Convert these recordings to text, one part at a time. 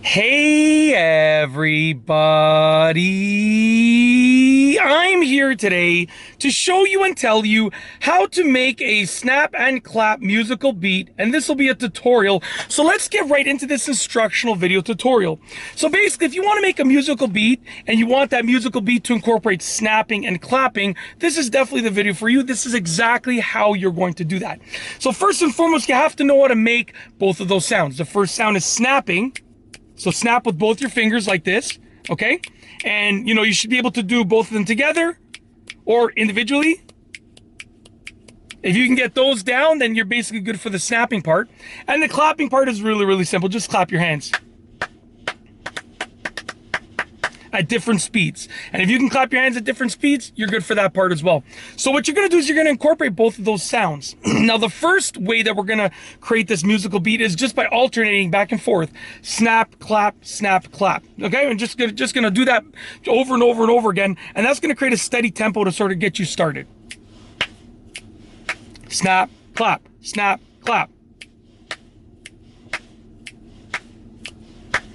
Hey everybody! I'm here today to show you and tell you how to make a snap and clap musical beat, and this will be a tutorial. So let's get right into this instructional video tutorial. So basically, if you want to make a musical beat and you want that musical beat to incorporate snapping and clapping, this is definitely the video for you. This is exactly how you're going to do that. So first and foremost, you have to know how to make both of those sounds. The first sound is snapping. So snap with both your fingers like this, okay? And, you should be able to do both of them together or individually. If you can get those down, then you're basically good for the snapping part. And the clapping part is really, really simple. Just clap your hands at different speeds. And if you can clap your hands at different speeds, you're good for that part as well. So what you're going to do is you're going to incorporate both of those sounds. Now, the first way that we're going to create this musical beat is just by alternating back and forth. Snap, clap, snap, clap. Okay? I'm just going to do that over and over and over again. And that's going to create a steady tempo to sort of get you started. Snap, clap, snap, clap.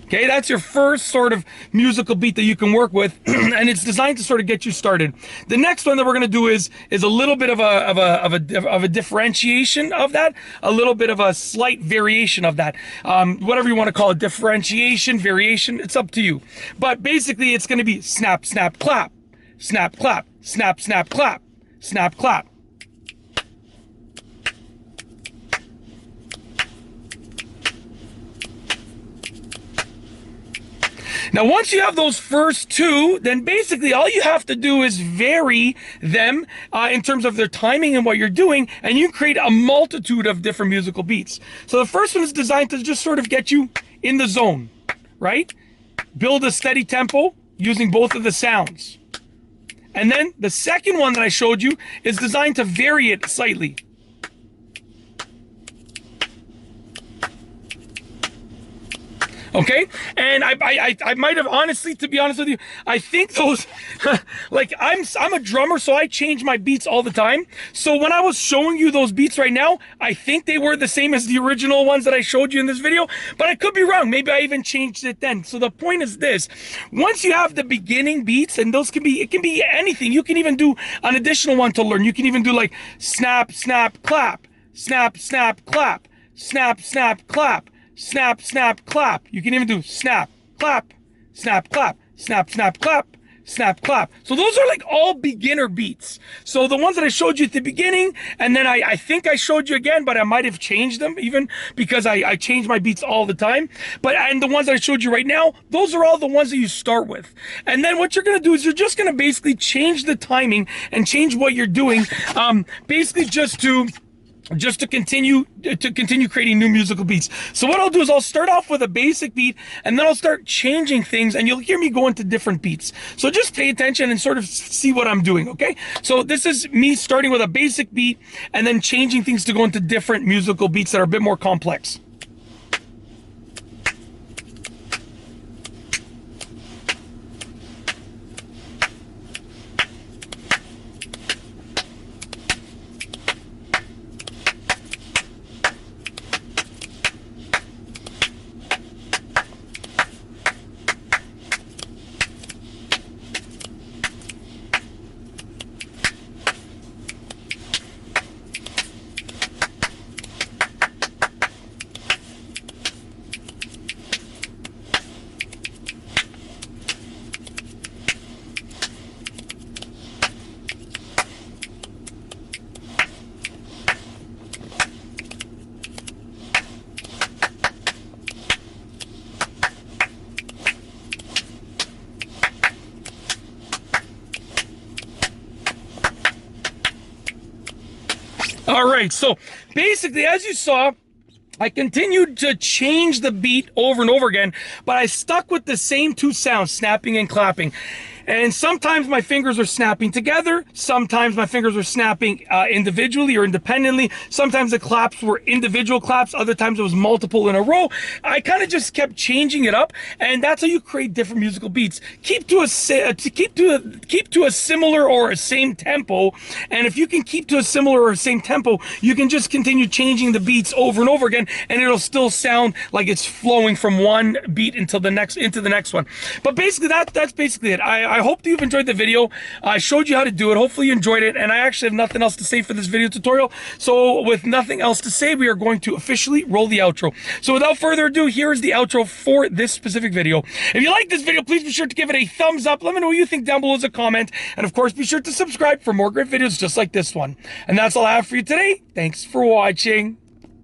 Okay, that's your first sort of musical beat that you can work with, and it's designed to sort of get you started. The next one that we're going to do is a little bit of a differentiation of that, a little bit of a slight variation of that. Whatever you want to call it, differentiation, variation, it's up to you. But basically, it's going to be snap, snap, clap, snap, clap, snap, snap, clap, snap, clap. Now, once you have those first two, then basically all you have to do is vary them in terms of their timing and what you're doing, and you create a multitude of different musical beats. So the first one is designed to just sort of get you in the zone, right? Build a steady tempo using both of the sounds. And then the second one that I showed you is designed to vary it slightly. Okay, and I might have honestly, to be honest with you, I think those, like I'm a drummer, so I change my beats all the time. So when I was showing you those beats right now, I think they were the same as the original ones that I showed you in this video, but I could be wrong. Maybe I even changed it then. So the point is this: once you have the beginning beats, and those can be, it can be anything. You can even do an additional one to learn. You can even do like snap, snap, clap, snap, snap, clap, snap, snap, clap. Snap, snap, clap. You can even do snap, clap, snap, clap, snap, snap, clap, snap, clap. So those are like all beginner beats. So the ones that I showed you at the beginning, and then I think I showed you again, but I might have changed them even because I change my beats all the time. And the ones that I showed you right now, those are all the ones that you start with. And then what you're going to do is you're just going to basically change the timing and change what you're doing, basically just to continue creating new musical beats. So what I'll do is I'll start off with a basic beat, and then I'll start changing things, and you'll hear me go into different beats. So just pay attention and sort of see what I'm doing, okay? So this is me starting with a basic beat and then changing things to go into different musical beats that are a bit more complex. All right, so basically, as you saw, I continued to change the beat over and over again, but I stuck with the same two sounds, snapping and clapping. And sometimes my fingers are snapping together. Sometimes my fingers are snapping individually or independently. Sometimes the claps were individual claps. Other times it was multiple in a row. I kind of just kept changing it up, and that's how you create different musical beats. Keep to a similar or a same tempo, and if you can keep to a similar or same tempo, you can just continue changing the beats over and over again, and it'll still sound like it's flowing from one beat into the next one. But basically, that's basically it. I hope that you've enjoyed the video. I showed you how to do it. Hopefully you enjoyed it, and I actually have nothing else to say for this video tutorial. So with nothing else to say, we are going to officially roll the outro. So without further ado, here is the outro for this specific video. If you like this video, please be sure to give it a thumbs up. Let me know what you think down below as a comment. And of course, be sure to subscribe for more great videos just like this one. And that's all I have for you today. Thanks for watching.